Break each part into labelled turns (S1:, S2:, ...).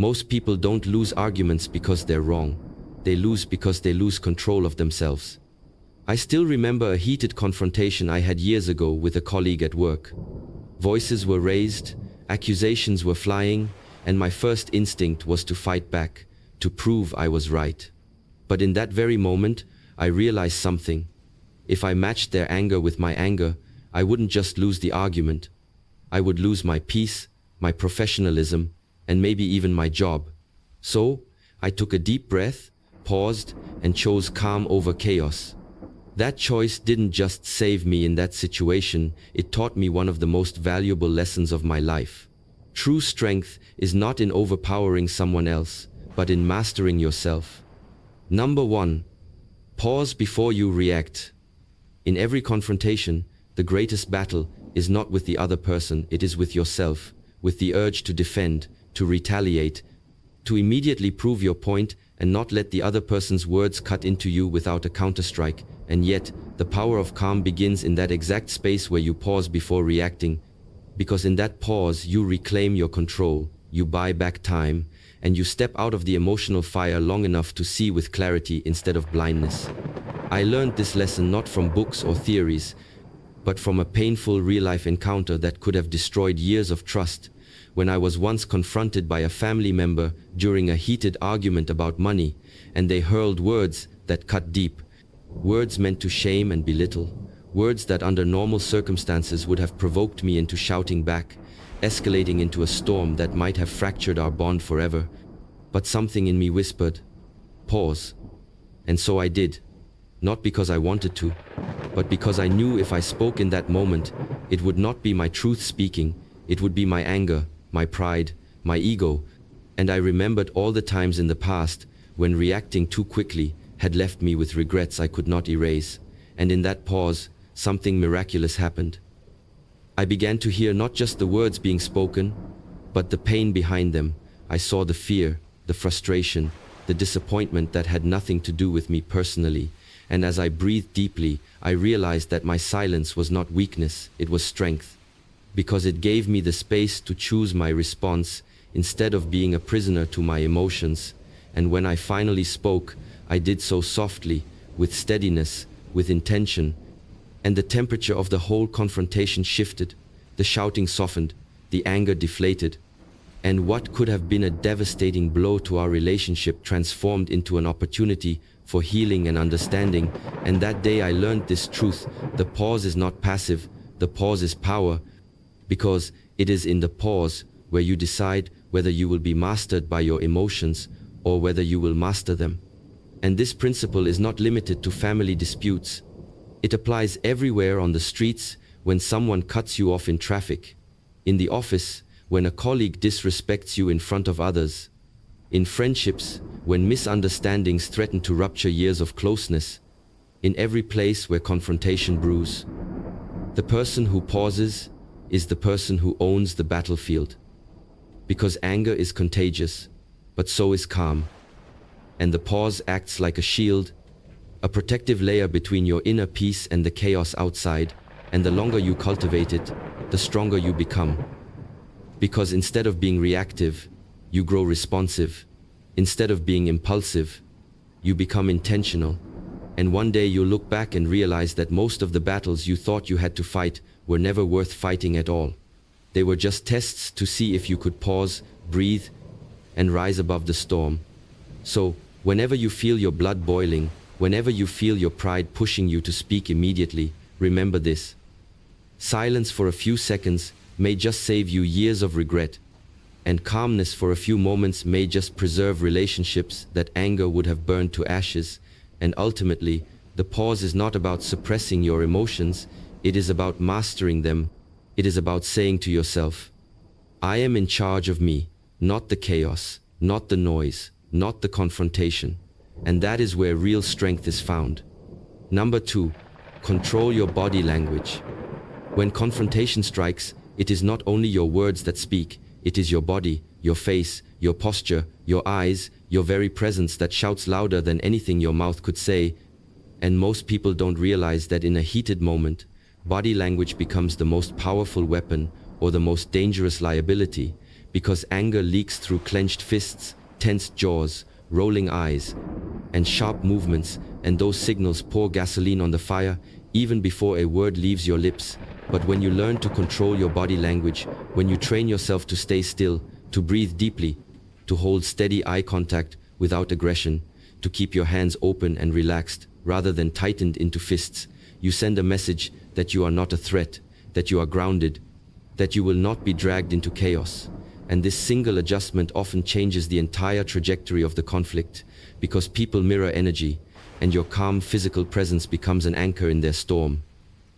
S1: Most people don't lose arguments because they're wrong. They lose because they lose control of themselves. I still remember a heated confrontation I had years ago with a colleague at work. Voices were raised, accusations were flying, and my first instinct was to fight back, to prove I was right. But in that very moment, I realized something. If I matched their anger with my anger, I wouldn't just lose the argument. I would lose my peace, my professionalism, and maybe even my job. So, I took a deep breath, paused, and chose calm over chaos. That choice didn't just save me in that situation, it taught me one of the most valuable lessons of my life. True strength is not in overpowering someone else, but in mastering yourself. Number 1. Pause before you react. In every confrontation, the greatest battle is not with the other person, it is with yourself, with the urge to defend, to retaliate, to immediately prove your point and not let the other person's words cut into you without a counterstrike. And yet, the power of calm begins in that exact space where you pause before reacting, because in that pause you reclaim your control, you buy back time, and you step out of the emotional fire long enough to see with clarity instead of blindness. I learned this lesson not from books or theories, but from a painful real-life encounter that could have destroyed years of trust, when I was once confronted by a family member during a heated argument about money, and they hurled words that cut deep. Words meant to shame and belittle, words that under normal circumstances would have provoked me into shouting back, escalating into a storm that might have fractured our bond forever. But something in me whispered, pause. And so I did, not because I wanted to, but because I knew if I spoke in that moment, it would not be my truth speaking, it would be my anger, my pride, my ego. And I remembered all the times in the past when reacting too quickly had left me with regrets I could not erase, and in that pause, something miraculous happened. I began to hear not just the words being spoken, but the pain behind them. I saw the fear, the frustration, the disappointment that had nothing to do with me personally, and as I breathed deeply, I realized that my silence was not weakness, it was strength, because it gave me the space to choose my response instead of being a prisoner to my emotions. And when I finally spoke, I did so softly, with steadiness, with intention, and the temperature of the whole confrontation shifted, the shouting softened, the anger deflated, and what could have been a devastating blow to our relationship transformed into an opportunity for healing and understanding. And that day I learned this truth: the pause is not passive, the pause is power, because it is in the pause where you decide whether you will be mastered by your emotions or whether you will master them. And this principle is not limited to family disputes. It applies everywhere: on the streets, when someone cuts you off in traffic; in the office, when a colleague disrespects you in front of others; in friendships, when misunderstandings threaten to rupture years of closeness; in every place where confrontation brews. The person who pauses is the person who owns the battlefield. Because anger is contagious, but so is calm. And the pause acts like a shield, a protective layer between your inner peace and the chaos outside, and the longer you cultivate it, the stronger you become. Because instead of being reactive, you grow responsive. Instead of being impulsive, you become intentional. And one day you'll look back and realize that most of the battles you thought you had to fight were never worth fighting at all. They were just tests to see if you could pause, breathe, and rise above the storm. So, whenever you feel your blood boiling, whenever you feel your pride pushing you to speak immediately, remember this: silence for a few seconds may just save you years of regret, and calmness for a few moments may just preserve relationships that anger would have burned to ashes. And ultimately, the pause is not about suppressing your emotions, it is about mastering them. It is about saying to yourself, I am in charge of me, not the chaos, not the noise, not the confrontation. And that is where real strength is found. Number 2, control your body language. When confrontation strikes, it is not only your words that speak, it is your body, your face, your posture, your eyes, your very presence that shouts louder than anything your mouth could say. And most people don't realize that in a heated moment, body language becomes the most powerful weapon or the most dangerous liability, because anger leaks through clenched fists, tensed jaws, rolling eyes, and sharp movements, and those signals pour gasoline on the fire even before a word leaves your lips. But when you learn to control your body language, when you train yourself to stay still, to breathe deeply, to hold steady eye contact without aggression, to keep your hands open and relaxed rather than tightened into fists, you send a message that you are not a threat, that you are grounded, that you will not be dragged into chaos. And this single adjustment often changes the entire trajectory of the conflict, because people mirror energy, and your calm physical presence becomes an anchor in their storm.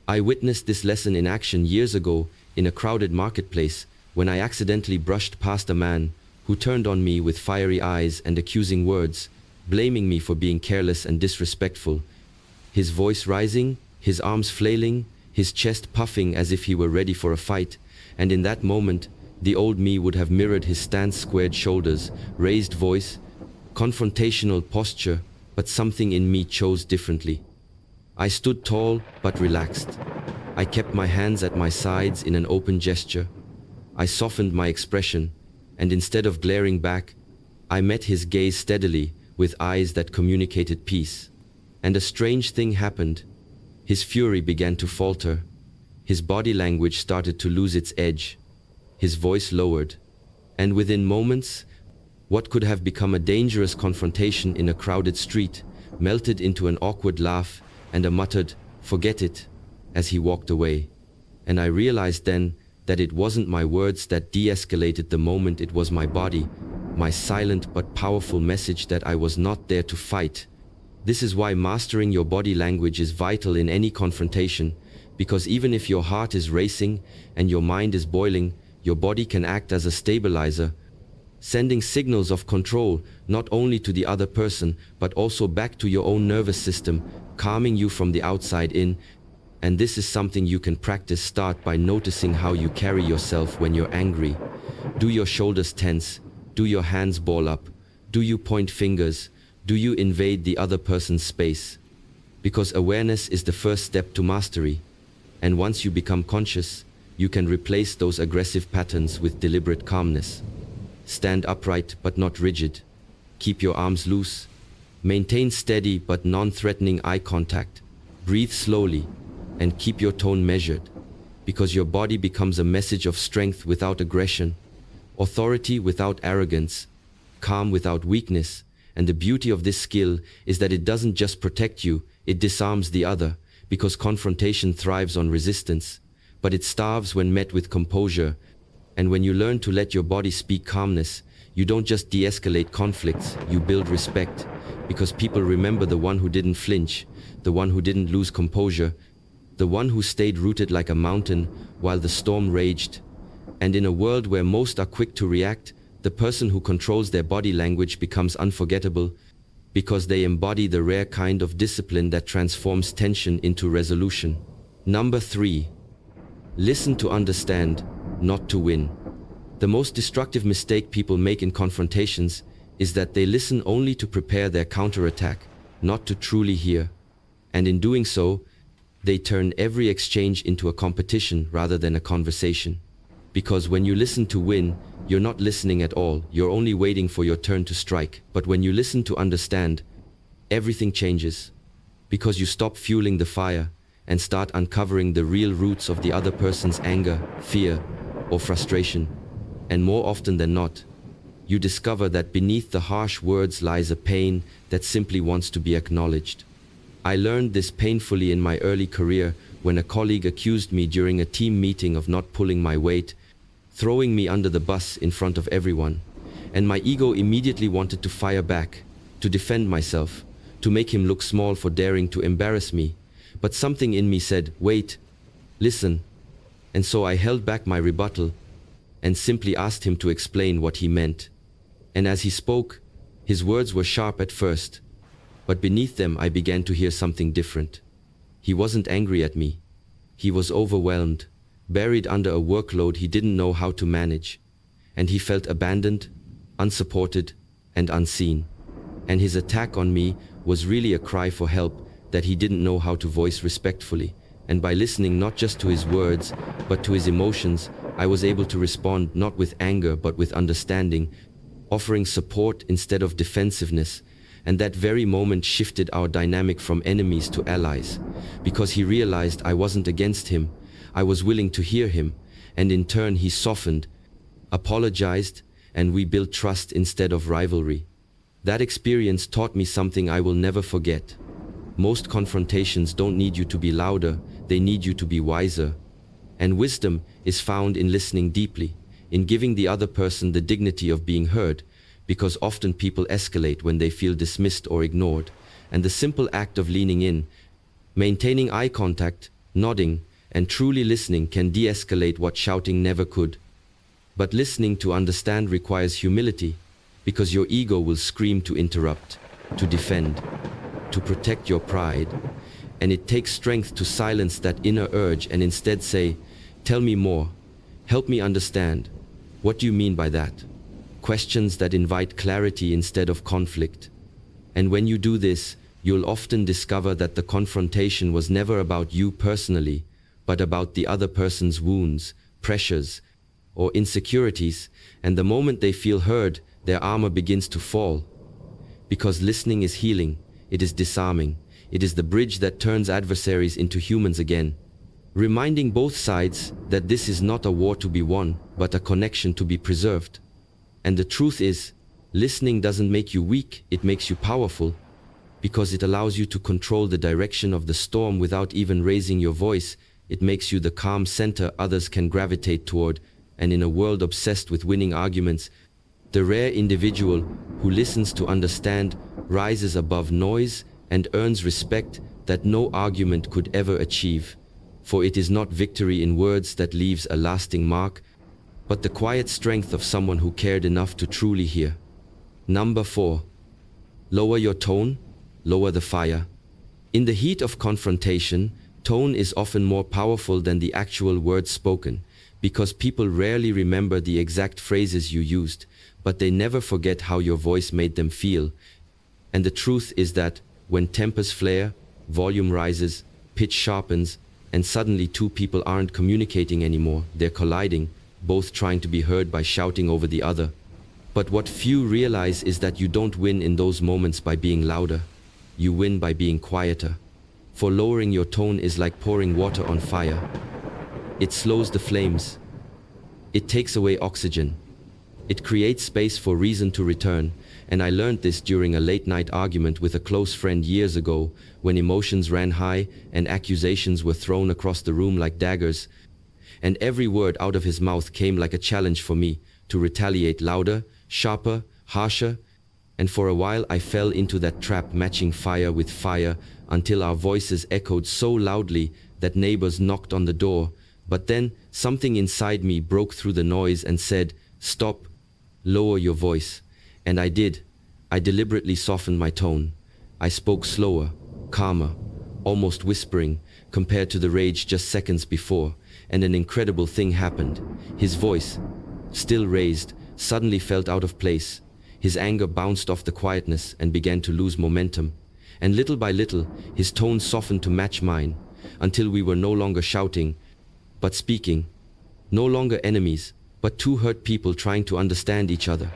S1: I witnessed this lesson in action years ago in a crowded marketplace when I accidentally brushed past a man who turned on me with fiery eyes and accusing words, blaming me for being careless and disrespectful. His voice rising, his arms flailing, his chest puffing as if he were ready for a fight, and in that moment, the old me would have mirrored his stance, squared shoulders, raised voice, confrontational posture, but something in me chose differently. I stood tall but relaxed. I kept my hands at my sides in an open gesture. I softened my expression, and instead of glaring back, I met his gaze steadily with eyes that communicated peace. And a strange thing happened. His fury began to falter. His body language started to lose its edge. His voice lowered. And within moments, what could have become a dangerous confrontation in a crowded street melted into an awkward laugh and a muttered, "Forget it," as he walked away. And I realized then that it wasn't my words that de-escalated the moment, it was my body, my silent but powerful message that I was not there to fight. This is why mastering your body language is vital in any confrontation, because even if your heart is racing and your mind is boiling, your body can act as a stabilizer, sending signals of control not only to the other person but also back to your own nervous system, calming you from the outside in. And this is something you can practice. Start by noticing how you carry yourself when you're angry. Do your shoulders tense? Do your hands ball up? Do you point fingers? Do you invade the other person's space? Because awareness is the first step to mastery. And once you become conscious, you can replace those aggressive patterns with deliberate calmness. Stand upright but not rigid. Keep your arms loose. Maintain steady but non-threatening eye contact. Breathe slowly and keep your tone measured, because your body becomes a message of strength without aggression, authority without arrogance, calm without weakness. And the beauty of this skill is that it doesn't just protect you, it disarms the other, because confrontation thrives on resistance, but it starves when met with composure. And when you learn to let your body speak calmness, you don't just de-escalate conflicts, you build respect, because people remember the one who didn't flinch, the one who didn't lose composure, the one who stayed rooted like a mountain while the storm raged. And in a world where most are quick to react, the person who controls their body language becomes unforgettable, because they embody the rare kind of discipline that transforms tension into resolution. Number 3. Listen to understand, not to win. The most destructive mistake people make in confrontations is that they listen only to prepare their counterattack, not to truly hear. And in doing so, they turn every exchange into a competition rather than a conversation. Because when you listen to win, you're not listening at all, you're only waiting for your turn to strike. But when you listen to understand, everything changes. Because you stop fueling the fire and start uncovering the real roots of the other person's anger, fear, or frustration. And more often than not, you discover that beneath the harsh words lies a pain that simply wants to be acknowledged. I learned this painfully in my early career when a colleague accused me during a team meeting of not pulling my weight, throwing me under the bus in front of everyone. And my ego immediately wanted to fire back, to defend myself, to make him look small for daring to embarrass me. But something in me said, "Wait, listen." And so I held back my rebuttal and simply asked him to explain what he meant. And as he spoke, his words were sharp at first, but beneath them I began to hear something different. He wasn't angry at me. He was overwhelmed, buried under a workload he didn't know how to manage. And he felt abandoned, unsupported, and unseen. And his attack on me was really a cry for help that he didn't know how to voice respectfully. And by listening not just to his words, but to his emotions, I was able to respond not with anger but with understanding, offering support instead of defensiveness. And that very moment shifted our dynamic from enemies to allies, because he realized I wasn't against him, I was willing to hear him, and in turn he softened, apologized, and we built trust instead of rivalry. That experience taught me something I will never forget. Most confrontations don't need you to be louder, they need you to be wiser. And wisdom is found in listening deeply, in giving the other person the dignity of being heard, because often people escalate when they feel dismissed or ignored, and the simple act of leaning in, maintaining eye contact, nodding, and truly listening can de-escalate what shouting never could. But listening to understand requires humility, because your ego will scream to interrupt, to defend, to protect your pride, and it takes strength to silence that inner urge and instead say, "Tell me more, help me understand. What do you mean by that?" Questions that invite clarity instead of conflict. And when you do this, you'll often discover that the confrontation was never about you personally, but about the other person's wounds, pressures, or insecurities, and the moment they feel heard, their armor begins to fall. Because listening is healing, it is disarming, it is the bridge that turns adversaries into humans again, reminding both sides that this is not a war to be won, but a connection to be preserved. And the truth is, listening doesn't make you weak, it makes you powerful, because it allows you to control the direction of the storm without even raising your voice. It makes you the calm center others can gravitate toward, and in a world obsessed with winning arguments, the rare individual who listens to understand rises above noise and earns respect that no argument could ever achieve. For it is not victory in words that leaves a lasting mark, but the quiet strength of someone who cared enough to truly hear. Number 4. Lower your tone, lower the fire. In the heat of confrontation, tone is often more powerful than the actual words spoken, because people rarely remember the exact phrases you used, but they never forget how your voice made them feel. And the truth is that when tempers flare, volume rises, pitch sharpens, and suddenly two people aren't communicating anymore, they're colliding, both trying to be heard by shouting over the other. But what few realize is that you don't win in those moments by being louder. You win by being quieter. For lowering your tone is like pouring water on fire. It slows the flames. It takes away oxygen. It creates space for reason to return, and I learned this during a late-night argument with a close friend years ago, when emotions ran high and accusations were thrown across the room like daggers, and every word out of his mouth came like a challenge for me to retaliate louder, sharper, harsher, and for a while I fell into that trap, matching fire with fire until our voices echoed so loudly that neighbors knocked on the door. But then something inside me broke through the noise and said, "Stop, lower your voice." And I did. I deliberately softened my tone. I spoke slower, calmer, almost whispering, compared to the rage just seconds before, and an incredible thing happened. His voice, still raised, suddenly felt out of place. His anger bounced off the quietness and began to lose momentum. And little by little, his tone softened to match mine, until we were no longer shouting, but speaking. No longer enemies, but two hurt people trying to understand each other.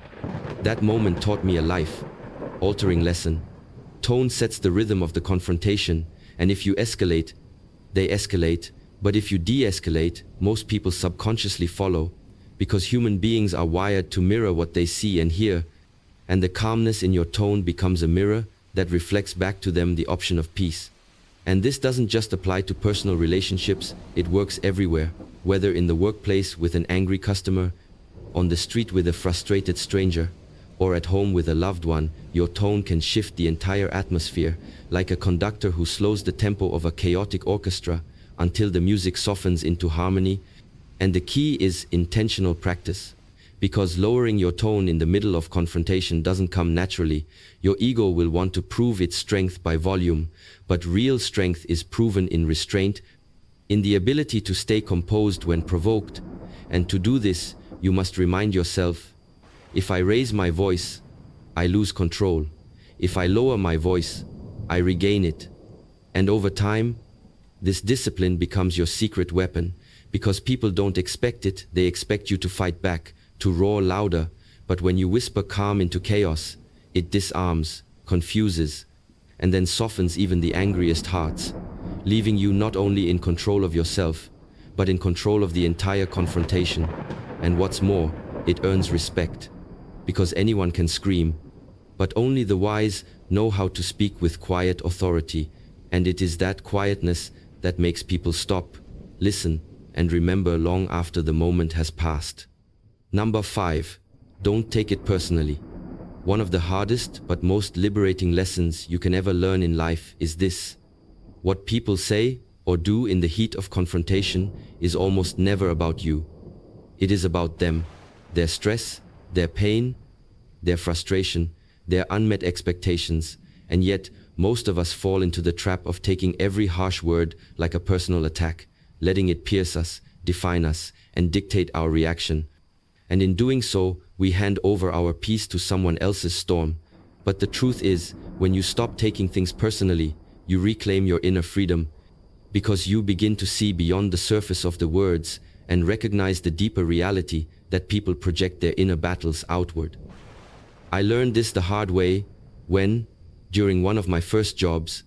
S1: That moment taught me a life-altering lesson. Tone sets the rhythm of the confrontation, and if you escalate, they escalate. But if you de-escalate, most people subconsciously follow, because human beings are wired to mirror what they see and hear, and the calmness in your tone becomes a mirror that reflects back to them the option of peace. And this doesn't just apply to personal relationships, it works everywhere, whether in the workplace with an angry customer, on the street with a frustrated stranger, or at home with a loved one. Your tone can shift the entire atmosphere, like a conductor who slows the tempo of a chaotic orchestra until the music softens into harmony. And the key is intentional practice, because lowering your tone in the middle of confrontation doesn't come naturally. Your ego will want to prove its strength by volume, but real strength is proven in restraint, in the ability to stay composed when provoked. And to do this, you must remind yourself, if I raise my voice, I lose control. If I lower my voice, I regain it. And over time, this discipline becomes your secret weapon, Because people don't expect it, they expect you to fight back, to roar louder, but when you whisper calm into chaos, it disarms, confuses, and then softens even the angriest hearts, leaving you not only in control of yourself, but in control of the entire confrontation. And what's more, it earns respect. Because anyone can scream, but only the wise know how to speak with quiet authority, and it is that quietness that makes people stop, listen, and remember long after the moment has passed. Number 5. Don't take it personally. One of the hardest but most liberating lessons you can ever learn in life is this: what people say or do in the heat of confrontation is almost never about you. It is about them, their stress, their pain, their frustration, their unmet expectations, and yet most of us fall into the trap of taking every harsh word like a personal attack, letting it pierce us, define us, and dictate our reaction. And in doing so, we hand over our peace to someone else's storm. But the truth is, when you stop taking things personally, you reclaim your inner freedom, because you begin to see beyond the surface of the words and recognize the deeper reality that people project their inner battles outward. I learned this the hard way when, during one of my first jobs,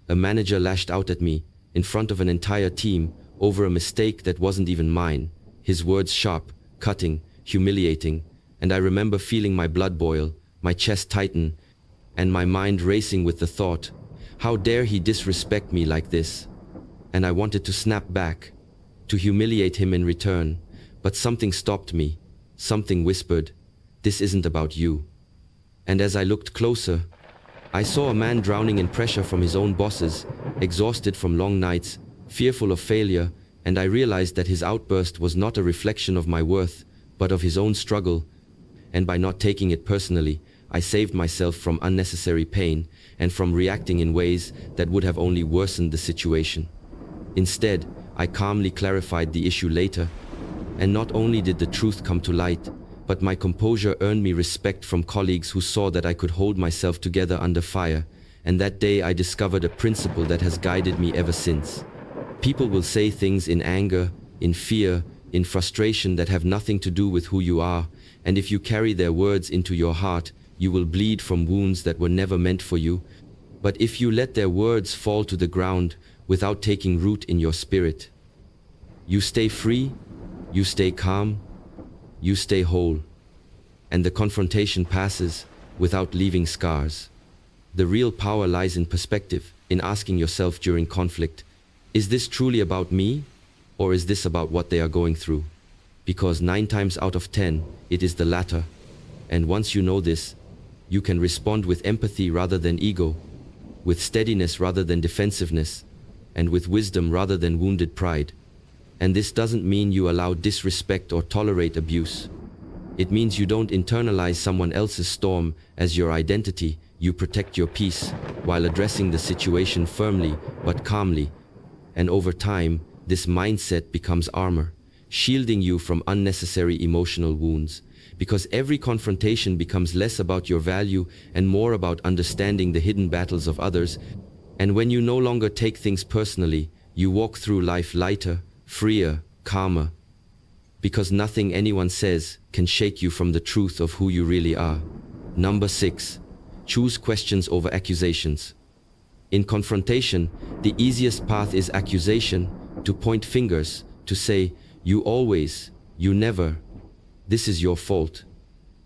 S1: a manager lashed out at me in front of an entire team over a mistake that wasn't even mine. His words sharp, cutting, humiliating, and I remember feeling my blood boil, my chest tighten, and my mind racing with the thought, how dare he disrespect me like this? And I wanted to snap back, to humiliate him in return, but something stopped me. Something whispered, "This isn't about you." And as I looked closer, I saw a man drowning in pressure from his own bosses, exhausted from long nights, fearful of failure, and I realized that his outburst was not a reflection of my worth, but of his own struggle. And by not taking it personally, I saved myself from unnecessary pain and from reacting in ways that would have only worsened the situation. Instead, I calmly clarified the issue later, and not only did the truth come to light, but my composure earned me respect from colleagues who saw that I could hold myself together under fire, and that day I discovered a principle that has guided me ever since. People will say things in anger, in fear, in frustration that have nothing to do with who you are, and if you carry their words into your heart, you will bleed from wounds that were never meant for you. But if you let their words fall to the ground without taking root in your spirit, you stay free, you stay calm, you stay whole, and the confrontation passes without leaving scars. The real power lies in perspective, in asking yourself during conflict, is this truly about me, or is this about what they are going through? Because 9 times out of 10, it is the latter. And once you know this, you can respond with empathy rather than ego, with steadiness rather than defensiveness, and with wisdom rather than wounded pride. And this doesn't mean you allow disrespect or tolerate abuse. It means you don't internalize someone else's storm as your identity. You protect your peace while addressing the situation firmly but calmly. And over time, this mindset becomes armor, shielding you from unnecessary emotional wounds. Because every confrontation becomes less about your value and more about understanding the hidden battles of others. And when you no longer take things personally, you walk through life lighter, freer, calmer. Because nothing anyone says can shake you from the truth of who you really are. Number 6. Choose questions over accusations. In confrontation, the easiest path is accusation, to point fingers, to say, you always, you never, this is your fault.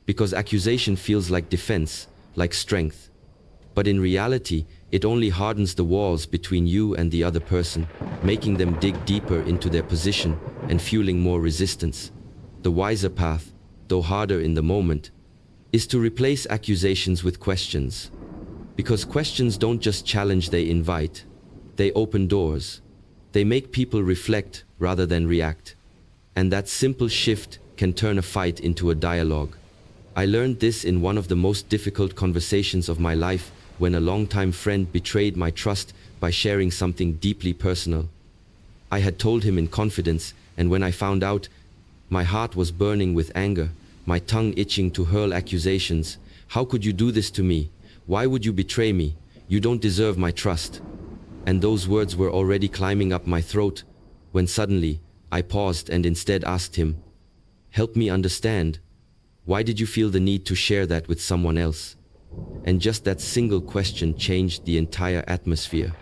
S1: Because accusation feels like defense, like strength. But in reality, it only hardens the walls between you and the other person, making them dig deeper into their position and fueling more resistance. The wiser path, though harder in the moment, is to replace accusations with questions. Because questions don't just challenge, they invite. They open doors. They make people reflect rather than react. And that simple shift can turn a fight into a dialogue. I learned this in one of the most difficult conversations of my life, when a longtime friend betrayed my trust by sharing something deeply personal. I had told him in confidence, and when I found out, my heart was burning with anger, my tongue itching to hurl accusations. How could you do this to me? Why would you betray me? You don't deserve my trust. And those words were already climbing up my throat, when suddenly, I paused and instead asked him, "Help me understand. Why did you feel the need to share that with someone else?" And just that single question changed the entire atmosphere,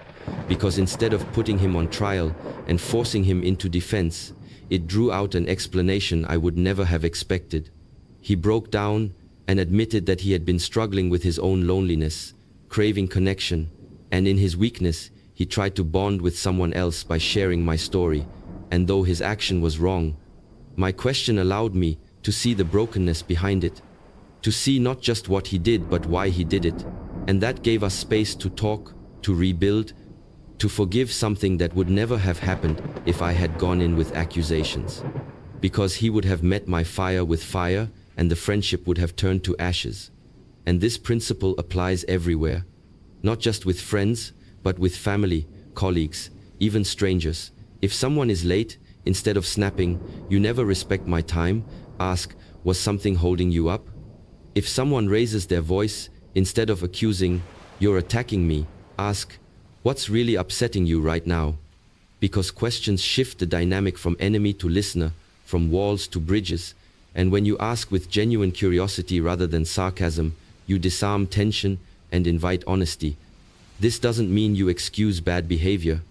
S1: because instead of putting him on trial and forcing him into defense, it drew out an explanation I would never have expected. He broke down and admitted that he had been struggling with his own loneliness, craving connection, and in his weakness, he tried to bond with someone else by sharing my story. And though his action was wrong, my question allowed me to see the brokenness behind it, to see not just what he did but why he did it. And that gave us space to talk, to rebuild, to forgive, something that would never have happened if I had gone in with accusations. Because he would have met my fire with fire and the friendship would have turned to ashes. And this principle applies everywhere, not just with friends, but with family, colleagues, even strangers. If someone is late, instead of snapping, "You never respect my time," ask, "Was something holding you up?" If someone raises their voice, instead of accusing, "You're attacking me," ask, "What's really upsetting you right now?" Because questions shift the dynamic from enemy to listener, from walls to bridges. And when you ask with genuine curiosity rather than sarcasm, you disarm tension and invite honesty. This doesn't mean you excuse bad behavior,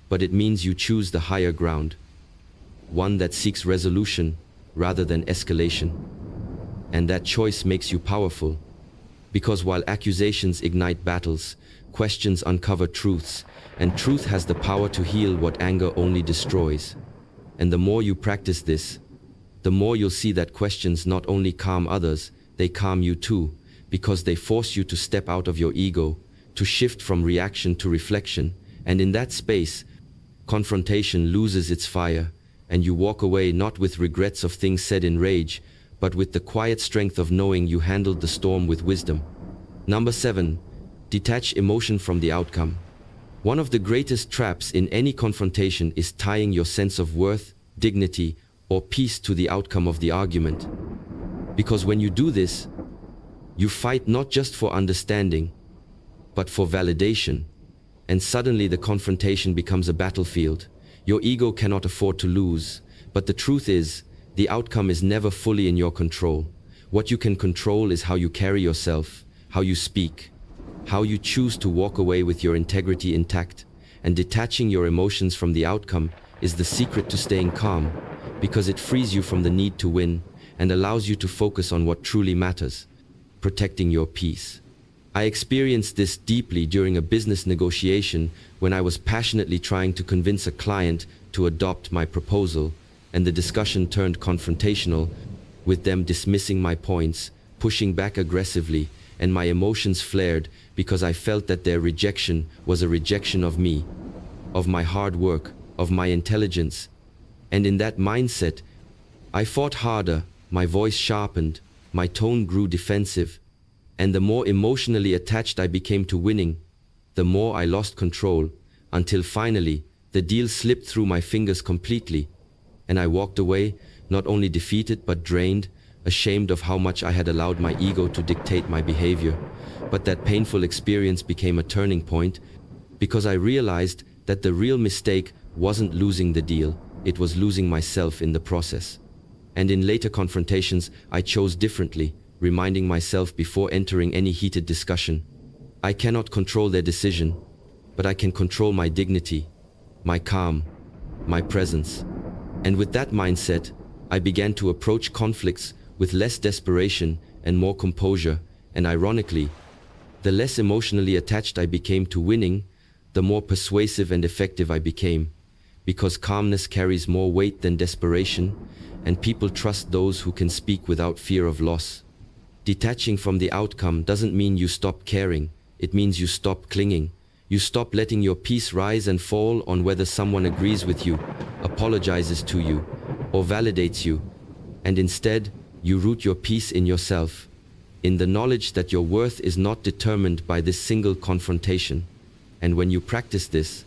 S1: but it means you choose the higher ground, one that seeks resolution rather than escalation. And that choice makes you powerful, because while accusations ignite battles, questions uncover truths, and truth has the power to heal what anger only destroys. And the more you practice this, the more you'll see that questions not only calm others, they calm you too, because they force you to step out of your ego, to shift from reaction to reflection. And in that space, confrontation loses its fire, and you walk away not with regrets of things said in rage, but with the quiet strength of knowing you handled the storm with wisdom. Number 7, detach emotion from the outcome. One of the greatest traps in any confrontation is tying your sense of worth, dignity, or peace to the outcome of the argument. Because when you do this, you fight not just for understanding, but for validation. And suddenly the confrontation becomes a battlefield. Your ego cannot afford to lose. But the truth is, the outcome is never fully in your control. What you can control is how you carry yourself, how you speak, how you choose to walk away with your integrity intact. And detaching your emotions from the outcome is the secret to staying calm, because it frees you from the need to win and allows you to focus on what truly matters, protecting your peace. I experienced this deeply during a business negotiation when I was passionately trying to convince a client to adopt my proposal, and the discussion turned confrontational, with them dismissing my points, pushing back aggressively, and my emotions flared because I felt that their rejection was a rejection of me, of my hard work, of my intelligence. And in that mindset, I fought harder, my voice sharpened, my tone grew defensive, and the more emotionally attached I became to winning, the more I lost control, until finally, the deal slipped through my fingers completely, and I walked away, not only defeated but drained, ashamed of how much I had allowed my ego to dictate my behavior. But that painful experience became a turning point, because I realized that the real mistake wasn't losing the deal, it was losing myself in the process. And in later confrontations, I chose differently, reminding myself before entering any heated discussion, I cannot control their decision, but I can control my dignity, my calm, my presence. And with that mindset, I began to approach conflicts with less desperation and more composure. And ironically, the less emotionally attached I became to winning, the more persuasive and effective I became, because calmness carries more weight than desperation, and people trust those who can speak without fear of loss. Detaching from the outcome doesn't mean you stop caring, it means you stop clinging. You stop letting your peace rise and fall on whether someone agrees with you, apologizes to you, or validates you. And instead, you root your peace in yourself, in the knowledge that your worth is not determined by this single confrontation. And when you practice this,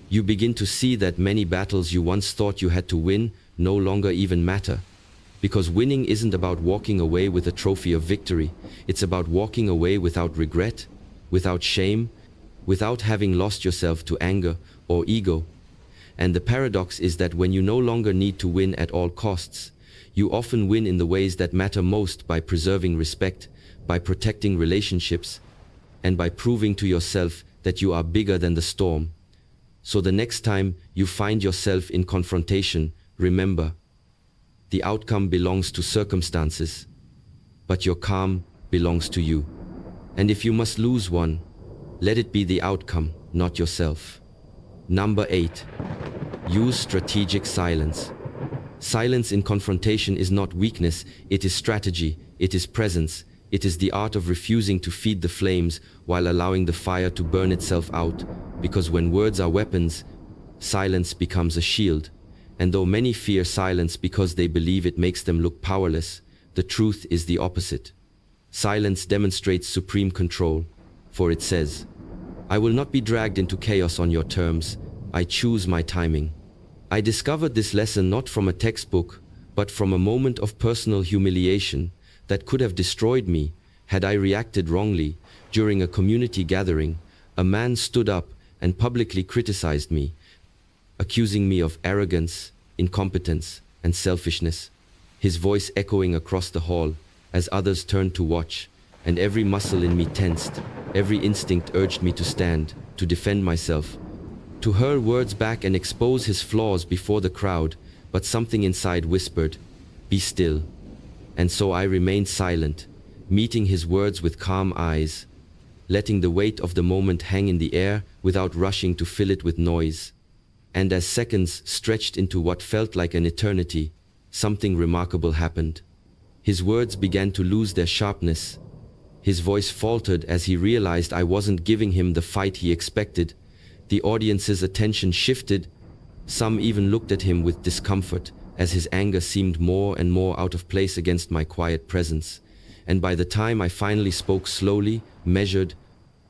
S1: you begin to see that many battles you once thought you had to win no longer even matter. Because winning isn't about walking away with a trophy of victory, it's about walking away without regret, without shame, without having lost yourself to anger or ego. And the paradox is that when you no longer need to win at all costs, you often win in the ways that matter most, by preserving respect, by protecting relationships, and by proving to yourself that you are bigger than the storm. So the next time you find yourself in confrontation, remember, the outcome belongs to circumstances, but your calm belongs to you. And if you must lose one, let it be the outcome, not yourself. Number 8. Use strategic silence. Silence in confrontation is not weakness, it is strategy, it is presence, it is the art of refusing to feed the flames while allowing the fire to burn itself out, because when words are weapons, silence becomes a shield. And though many fear silence because they believe it makes them look powerless, the truth is the opposite. Silence demonstrates supreme control, for it says, "I will not be dragged into chaos on your terms, I choose my timing." I discovered this lesson not from a textbook, but from a moment of personal humiliation that could have destroyed me had I reacted wrongly. During a community gathering, a man stood up and publicly criticized me, accusing me of arrogance, incompetence, and selfishness. His voice echoing across the hall as others turned to watch, and every muscle in me tensed, every instinct urged me to stand, to defend myself, to hurl words back and expose his flaws before the crowd, but something inside whispered, "Be still." And so I remained silent, meeting his words with calm eyes, letting the weight of the moment hang in the air without rushing to fill it with noise. And as seconds stretched into what felt like an eternity, something remarkable happened. His words began to lose their sharpness. His voice faltered as he realized I wasn't giving him the fight he expected. The audience's attention shifted. Some even looked at him with discomfort, as his anger seemed more and more out of place against my quiet presence. And by the time I finally spoke slowly, measured,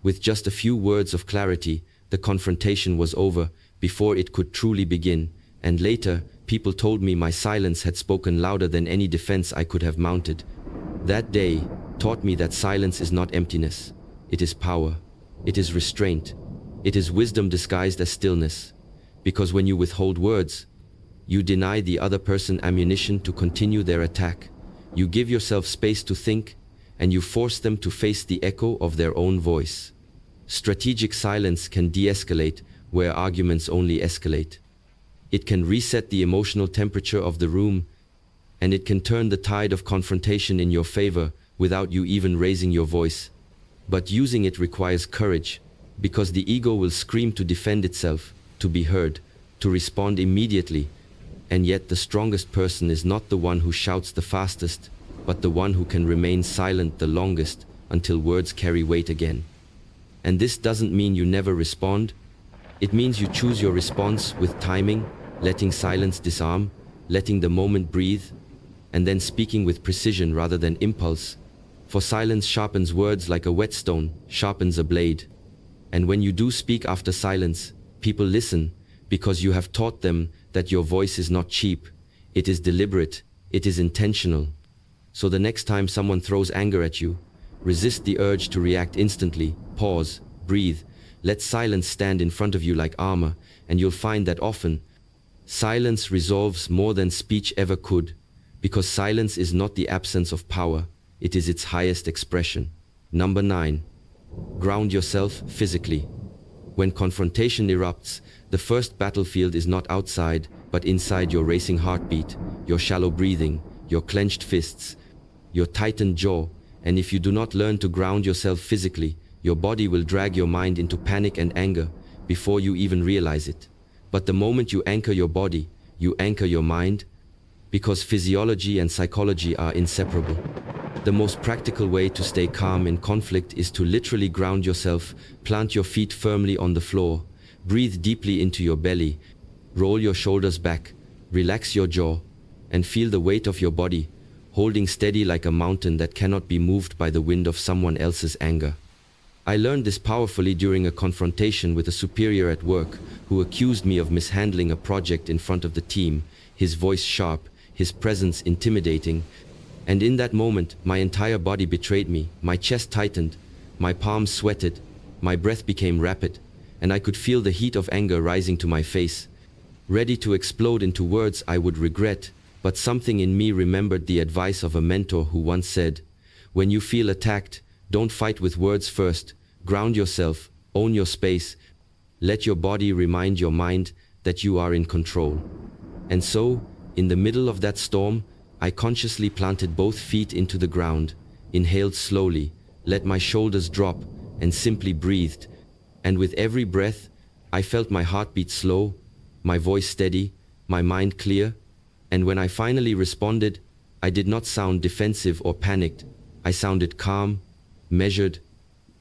S1: with just a few words of clarity, the confrontation was over before it could truly begin. And later, people told me my silence had spoken louder than any defense I could have mounted. That day taught me that silence is not emptiness. It is power. It is restraint. It is wisdom disguised as stillness. Because when you withhold words, you deny the other person ammunition to continue their attack. You give yourself space to think, and you force them to face the echo of their own voice. Strategic silence can de-escalate where arguments only escalate. It can reset the emotional temperature of the room, and it can turn the tide of confrontation in your favor without you even raising your voice. But using it requires courage, because the ego will scream to defend itself, to be heard, to respond immediately. And yet the strongest person is not the one who shouts the fastest, but the one who can remain silent the longest until words carry weight again. And this doesn't mean you never respond. It means you choose your response with timing, letting silence disarm, letting the moment breathe, and then speaking with precision rather than impulse. For silence sharpens words like a whetstone sharpens a blade. And when you do speak after silence, people listen, because you have taught them that your voice is not cheap, it is deliberate, it is intentional. So the next time someone throws anger at you, resist the urge to react instantly, pause, breathe, let silence stand in front of you like armor, and you'll find that often, silence resolves more than speech ever could, because silence is not the absence of power, it is its highest expression. Number 9. Ground yourself physically. When confrontation erupts, the first battlefield is not outside, but inside your racing heartbeat, your shallow breathing, your clenched fists, your tightened jaw. And if you do not learn to ground yourself physically, your body will drag your mind into panic and anger before you even realize it. But the moment you anchor your body, you anchor your mind, because physiology and psychology are inseparable. The most practical way to stay calm in conflict is to literally ground yourself, plant your feet firmly on the floor, breathe deeply into your belly, roll your shoulders back, relax your jaw, and feel the weight of your body, holding steady like a mountain that cannot be moved by the wind of someone else's anger. I learned this powerfully during a confrontation with a superior at work who accused me of mishandling a project in front of the team, his voice sharp, his presence intimidating. And in that moment, my entire body betrayed me, my chest tightened, my palms sweated, my breath became rapid, and I could feel the heat of anger rising to my face. ready to explode into words I would regret, but something in me remembered the advice of a mentor who once said, "When you feel attacked, don't fight with words first, ground yourself, own your space, let your body remind your mind that you are in control." And so, in the middle of that storm, I consciously planted both feet into the ground, inhaled slowly, let my shoulders drop, and simply breathed. And with every breath, I felt my heartbeat slow, my voice steady, my mind clear. And when I finally responded, I did not sound defensive or panicked. I sounded calm, measured,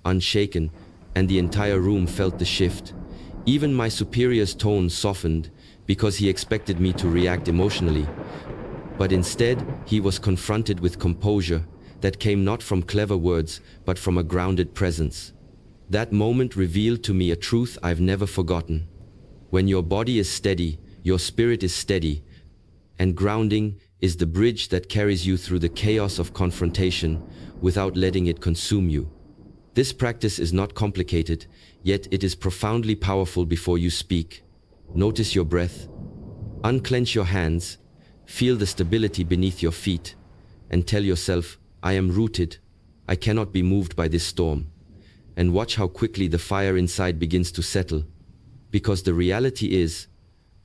S1: unshaken, and the entire room felt the shift. Even my superior's tone softened because he expected me to react emotionally. But instead, he was confronted with composure that came not from clever words, but from a grounded presence. That moment revealed to me a truth I've never forgotten. When your body is steady, your spirit is steady, and grounding is the bridge that carries you through the chaos of confrontation without letting it consume you. This practice is not complicated, yet it is profoundly powerful. Before you speak, notice your breath, unclench your hands, feel the stability beneath your feet, and tell yourself, "I am rooted, I cannot be moved by this storm." And watch how quickly the fire inside begins to settle. Because the reality is,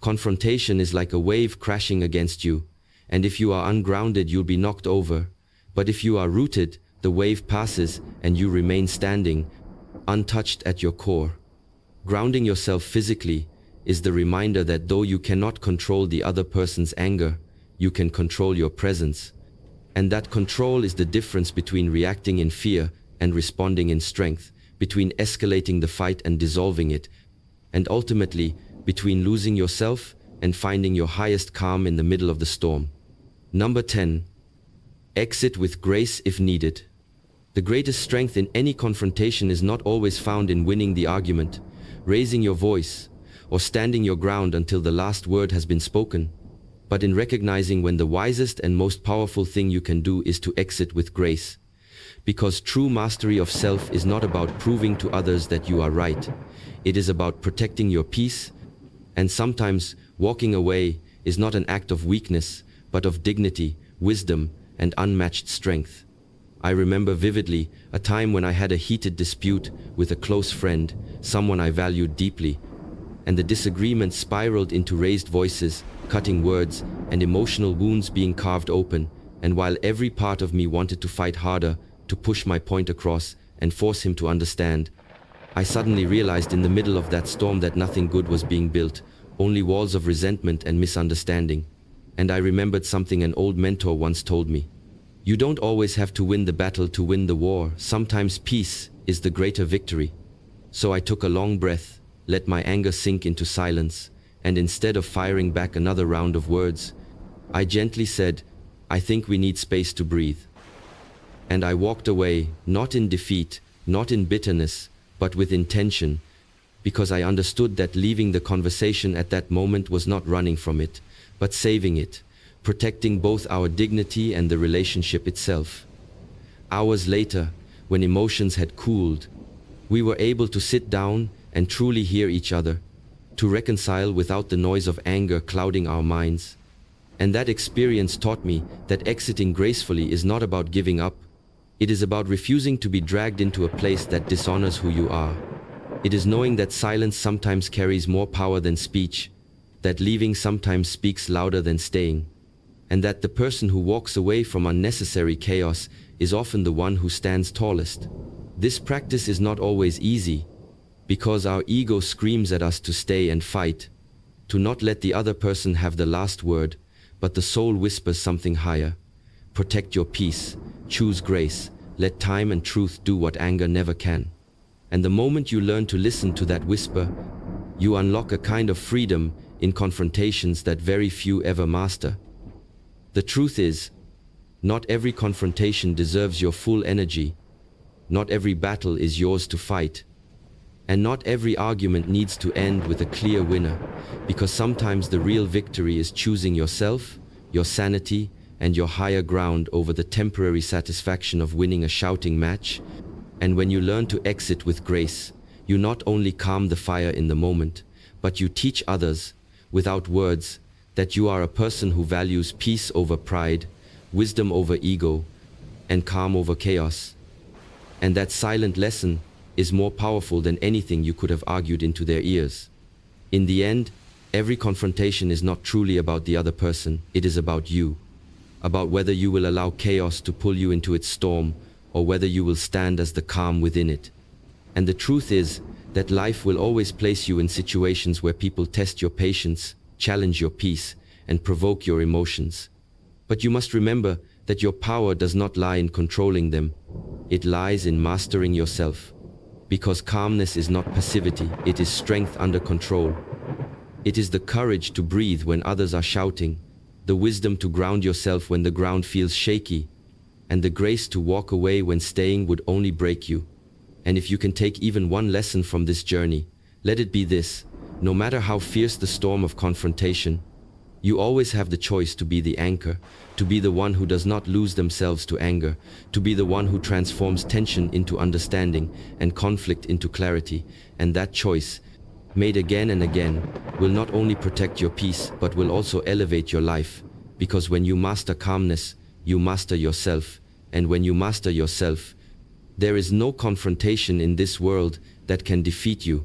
S1: confrontation is like a wave crashing against you, and if you are ungrounded, you'll be knocked over. But if you are rooted, the wave passes and you remain standing, untouched at your core. Grounding yourself physically is the reminder that though you cannot control the other person's anger, you can control your presence. And that control is the difference between reacting in fear and responding in strength, between escalating the fight and dissolving it, and ultimately, between losing yourself and finding your highest calm in the middle of the storm. Number 10. Exit with grace if needed. The greatest strength in any confrontation is not always found in winning the argument, raising your voice, or standing your ground until the last word has been spoken, but in recognizing when the wisest and most powerful thing you can do is to exit with grace. Because true mastery of self is not about proving to others that you are right. It is about protecting your peace, and sometimes walking away is not an act of weakness, but of dignity, wisdom, and unmatched strength. I remember vividly a time when I had a heated dispute with a close friend, someone I valued deeply, and the disagreement spiraled into raised voices, cutting words, and emotional wounds being carved open. And while every part of me wanted to fight harder, to push my point across and force him to understand, I suddenly realized in the middle of that storm that nothing good was being built, only walls of resentment and misunderstanding. And I remembered something an old mentor once told me. You don't always have to win the battle to win the war. Sometimes peace is the greater victory. So I took a long breath, let my anger sink into silence, and instead of firing back another round of words, I gently said, "I think we need space to breathe." And I walked away, not in defeat, not in bitterness, but with intention, because I understood that leaving the conversation at that moment was not running from it, but saving it, protecting both our dignity and the relationship itself. Hours later, when emotions had cooled, we were able to sit down and truly hear each other, to reconcile without the noise of anger clouding our minds. And that experience taught me that exiting gracefully is not about giving up. It is about refusing to be dragged into a place that dishonors who you are. It is knowing that silence sometimes carries more power than speech, that leaving sometimes speaks louder than staying, and that the person who walks away from unnecessary chaos is often the one who stands tallest. This practice is not always easy, because our ego screams at us to stay and fight, to not let the other person have the last word, but the soul whispers something higher. Protect your peace, choose grace, let time and truth do what anger never can. And the moment you learn to listen to that whisper, you unlock a kind of freedom in confrontations that very few ever master. The truth is, not every confrontation deserves your full energy, not every battle is yours to fight, and not every argument needs to end with a clear winner, because sometimes the real victory is choosing yourself, your sanity, and your higher ground over the temporary satisfaction of winning a shouting match. And when you learn to exit with grace, you not only calm the fire in the moment, but you teach others, without words, that you are a person who values peace over pride, wisdom over ego, and calm over chaos. And that silent lesson is more powerful than anything you could have argued into their ears. In the end, every confrontation is not truly about the other person, it is about you. About whether you will allow chaos to pull you into its storm, or whether you will stand as the calm within it. And the truth is that life will always place you in situations where people test your patience, challenge your peace, and provoke your emotions. But you must remember that your power does not lie in controlling them. It lies in mastering yourself. Because calmness is not passivity, it is strength under control. It is the courage to breathe when others are shouting, the wisdom to ground yourself when the ground feels shaky, and the grace to walk away when staying would only break you. And if you can take even one lesson from this journey, let it be this: no matter how fierce the storm of confrontation, you always have the choice to be the anchor, to be the one who does not lose themselves to anger, to be the one who transforms tension into understanding and conflict into clarity. And that choice, made again and again, will not only protect your peace but will also elevate your life. Because when you master calmness, you master yourself. And when you master yourself, there is no confrontation in this world that can defeat you.